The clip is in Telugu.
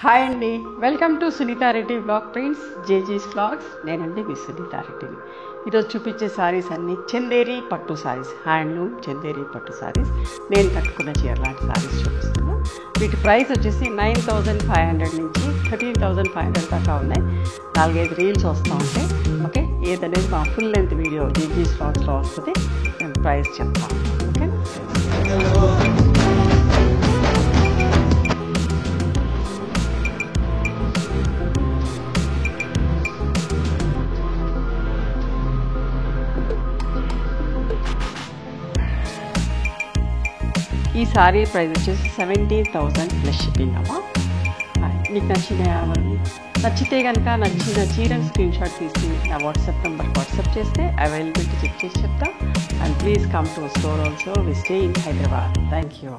హాయ్ అండి, welcome to Sunitha Reddy blog prints జేజీస్ బ్లాగ్స్. నేనండి మీ సునీతారెడ్డిని. ఈరోజు చూపించే శారీస్ అన్నీ చందేరి పట్టు శారీస్, హ్యాండ్లూమ్ చందేరి పట్టు శారీస్. నేను కట్టుకున్న చీర లాంటి శారీస్ చూపిస్తాను. వీటి ప్రైస్ వచ్చేసి 9,500 నుంచి 13,500 దాకా ఉన్నాయి. 4-5 రీల్స్ వస్తూ ఉంటాయి. ఓకే, ఏదనేది మా ఫుల్ లెంత్ వీడియో జేజీస్ బ్లాగ్స్లో వస్తుంది. నేను ప్రైస్ చెప్తాను. ఓకే, ఈ సారీ ప్రైస్ వచ్చేసి 17,000 ప్లస్ షిప్పింగ్ అమ్మా. నీకు నచ్చితే కనుక నచ్చిన చీరని స్క్రీన్ షాట్ తీసి నా వాట్సాప్ నెంబర్కి వాట్సాప్ చేస్తే అవైలబిలిటీ చెక్ చేసి చెప్తా. And please come to store also. We stay in Hyderabad. Thank you.